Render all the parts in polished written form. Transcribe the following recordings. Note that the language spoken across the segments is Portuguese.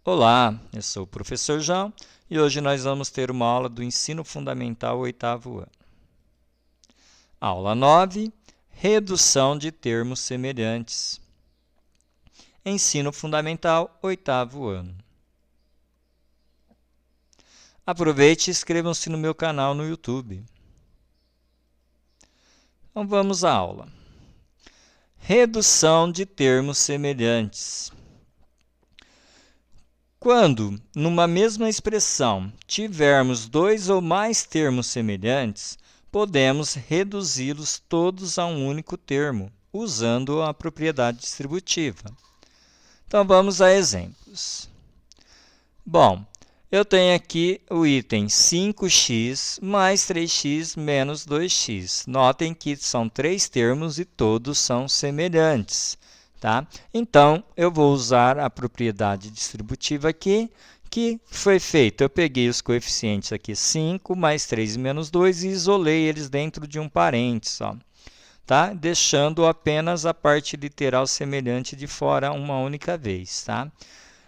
Olá, eu sou o professor João e hoje nós vamos ter uma aula do Ensino Fundamental 8º ano. Aula 9, Redução de termos semelhantes. Ensino Fundamental 8º ano. Aproveite e inscrevam-se no meu canal no YouTube. Então vamos à aula. Redução de termos semelhantes. Quando, numa mesma expressão, tivermos dois ou mais termos semelhantes, podemos reduzi-los todos a um único termo, usando a propriedade distributiva. Então, vamos a exemplos. Bom, eu tenho aqui o item 5x mais 3x menos 2x. Notem que são três termos e todos são semelhantes. Tá? Então, eu vou usar a propriedade distributiva aqui, que foi feito. Eu peguei os coeficientes aqui, 5 mais 3 menos 2, e isolei eles dentro de um parênteses, ó, tá? Deixando apenas a parte literal semelhante de fora uma única vez. Tá?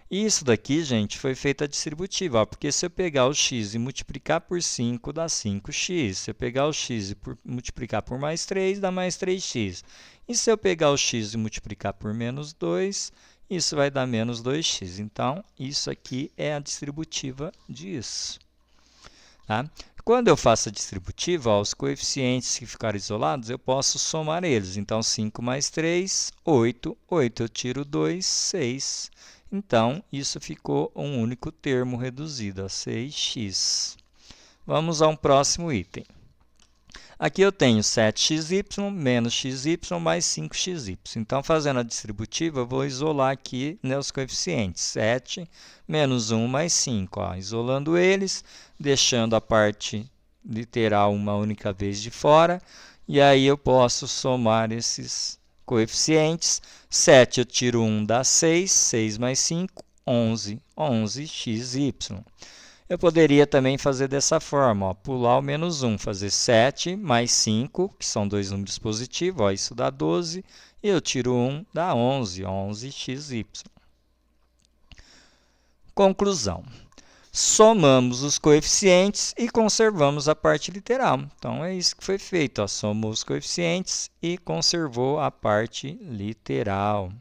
E isso daqui, gente, foi feita distributiva, ó, porque se eu pegar o x e multiplicar por 5, dá 5x. Se eu pegar o x e multiplicar por mais 3, dá mais 3x. E se eu pegar o x e multiplicar por menos 2, isso vai dar menos 2x. Então, isso aqui é a distributiva disso. Tá? Quando eu faço a distributiva, ó, os coeficientes que ficaram isolados, eu posso somar eles. Então, 5 mais 3, 8. 8 eu tiro 2, 6. Então, isso ficou um único termo reduzido, a 6x. Vamos a um próximo item. Aqui eu tenho 7xy menos xy mais 5xy. Então, fazendo a distributiva, eu vou isolar aqui, né, os coeficientes. 7 menos 1 mais 5. Ó, isolando eles, deixando a parte literal uma única vez de fora. E aí eu posso somar esses coeficientes. 7 eu tiro 1, dá 6. 6 mais 5, 11. 11xy. Eu poderia também fazer dessa forma, ó, pular o menos 1, fazer 7 mais 5, que são dois números positivos, ó, isso dá 12, e eu tiro 1, dá 11, 11xy. Conclusão. Somamos os coeficientes e conservamos a parte literal. Então, é isso que foi feito, ó, somou os coeficientes e conservou a parte literal.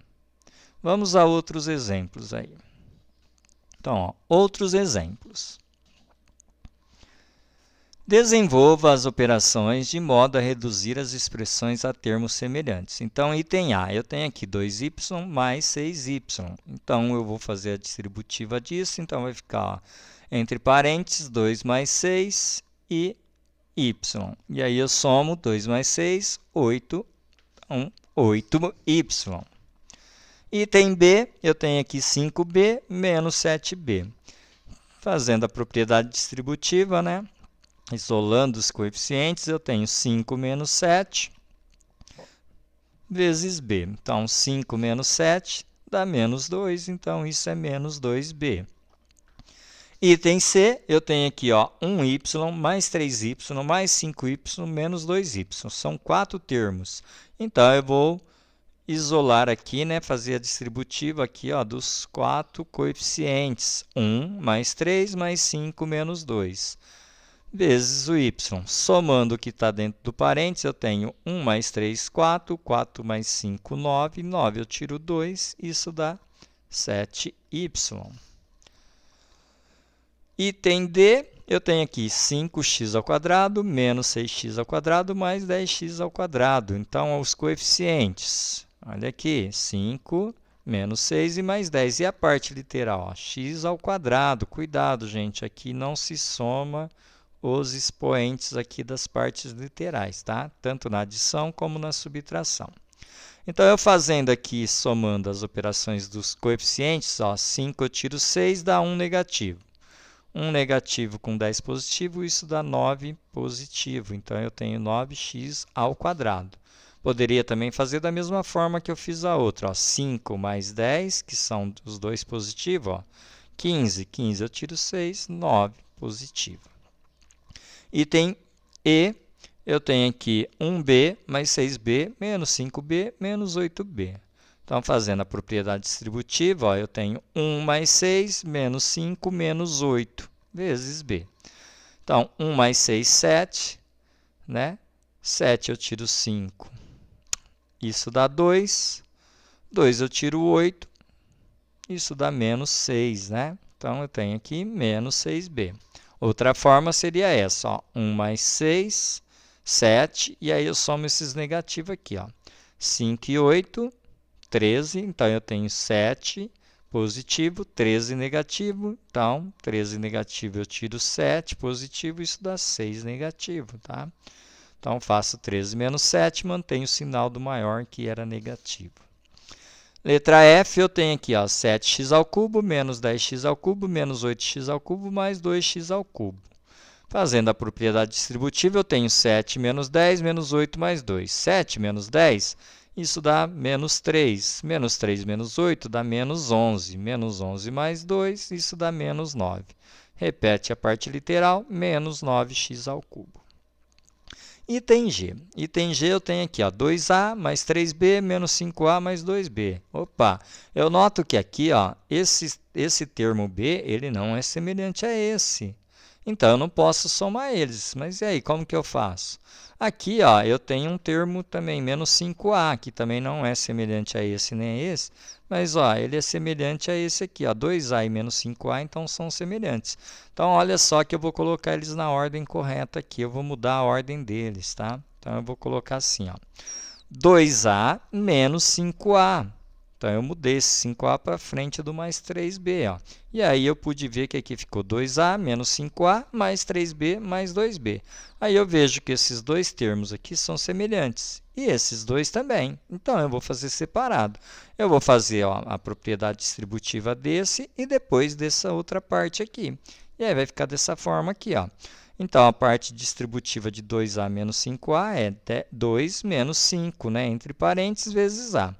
Vamos a outros exemplos aí. Então, ó, outros exemplos. Desenvolva as operações de modo a reduzir as expressões a termos semelhantes. Então, item A, eu tenho aqui 2y mais 6y. Então, eu vou fazer a distributiva disso. Então, vai ficar, ó, entre parênteses, 2 mais 6 e y. E aí, eu somo 2 mais 6, 8, 8y. Item B, eu tenho aqui 5b menos 7b. Fazendo a propriedade distributiva, né? Isolando os coeficientes, eu tenho 5 menos 7 vezes b. Então, 5 menos 7 dá menos 2, então isso é menos 2b. Item C, eu tenho aqui, ó, 1y mais 3y mais 5y menos 2y. São 4 termos. Então, eu vou isolar aqui, né, fazer a distributiva aqui, ó, dos 4 coeficientes. 1 mais 3 mais 5 menos 2. Vezes o y. Somando o que está dentro do parênteses, eu tenho 1 mais 3, 4. 4 mais 5, 9. 9 eu tiro 2, isso dá 7y. Item D, eu tenho aqui 5x² menos 6x² mais 10x². Então, os coeficientes, olha aqui, 5 menos 6 e mais 10. E a parte literal, ó, x². Cuidado, gente, aqui não se soma os expoentes aqui das partes literais, tá? Tanto na adição como na subtração. Então, eu fazendo aqui, somando as operações dos coeficientes, ó, 5 eu tiro 6, dá 1 negativo. 1 negativo com 10 positivo, isso dá 9 positivo. Então, eu tenho 9x². Poderia também fazer da mesma forma que eu fiz a outra. Ó, 5 mais 10, que são os dois positivos, ó, 15. 15 eu tiro 6, 9 positivo. Item E, eu tenho aqui 1b mais 6b menos 5b menos 8b. Então, fazendo a propriedade distributiva, ó, eu tenho 1 mais 6, menos 5, menos 8, vezes b. Então, 1 mais 6, 7, né? 7 eu tiro 5, isso dá 2. 2 eu tiro 8, isso dá menos 6, né? Então, eu tenho aqui menos 6b. Outra forma seria essa, ó, 1 mais 6, 7, e aí eu somo esses negativos aqui, ó. 5 e 8, 13, então eu tenho 7 positivo, 13 negativo, então 13 negativo eu tiro 7 positivo, isso dá 6 negativo, tá? Então faço 13 menos 7, mantenho o sinal do maior que era negativo. Letra F, eu tenho aqui, ó, 7x ao cubo menos 10x ao cubo menos 8x ao cubo mais 2x ao cubo. Fazendo a propriedade distributiva, eu tenho 7 menos 10 menos 8 mais 2. 7 menos 10, isso dá menos 3. Menos 3 menos 8 dá menos 11. Menos 11 mais 2, isso dá menos 9. Repete a parte literal, menos 9x ao cubo. Item G. Item G eu tenho aqui, ó, 2a mais 3b menos 5a mais 2b. Opa, eu noto que aqui, ó, esse termo b ele não é semelhante a esse. Então, eu não posso somar eles. Mas e aí, como que eu faço? Aqui, ó, eu tenho um termo também, menos 5a, que também não é semelhante a esse nem a esse. Mas, ó, ele é semelhante a esse aqui, ó, 2a e menos 5a, então são semelhantes. Então, olha só que eu vou colocar eles na ordem correta aqui. Eu vou mudar a ordem deles, tá? Então, eu vou colocar assim, ó, 2a menos 5a. Então, eu mudei esse 5a para frente do mais 3b. Ó. E aí, eu pude ver que aqui ficou 2a menos 5a mais 3b mais 2b. Aí, eu vejo que esses dois termos aqui são semelhantes. E esses dois também. Então, eu vou fazer separado. Eu vou fazer, ó, a propriedade distributiva desse e depois dessa outra parte aqui. E aí, vai ficar dessa forma aqui, ó. Então, a parte distributiva de 2a menos 5a é 2 menos 5, né? Entre parênteses, vezes a.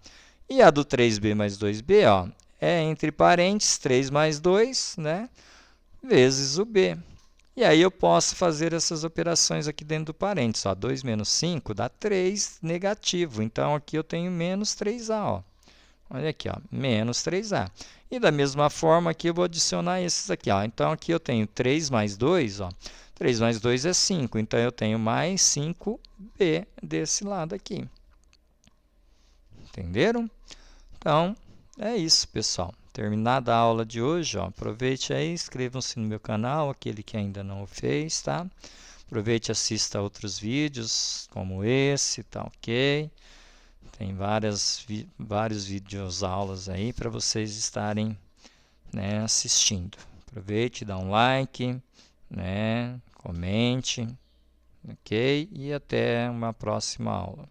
E a do 3b mais 2b, ó, é entre parênteses 3 mais 2, né, vezes o b. E aí eu posso fazer essas operações aqui dentro do parênteses. Ó, 2 menos 5 dá 3 negativo. Então, aqui eu tenho menos 3a. Ó. Olha aqui, ó, menos 3a. E da mesma forma, aqui eu vou adicionar esses aqui. Ó. Então, aqui eu tenho 3 mais 2. Ó. 3 mais 2 é 5. Então, eu tenho mais 5b desse lado aqui. Entenderam? Então, é isso, pessoal. Terminada a aula de hoje, ó, aproveite aí, inscrevam-se no meu canal, aquele que ainda não o fez, tá? Aproveite e assista a outros vídeos, como esse, tá ok? Tem vários vídeos aulas aí para vocês estarem, né, assistindo. Aproveite, dá um like, né, comente, ok? E até uma próxima aula.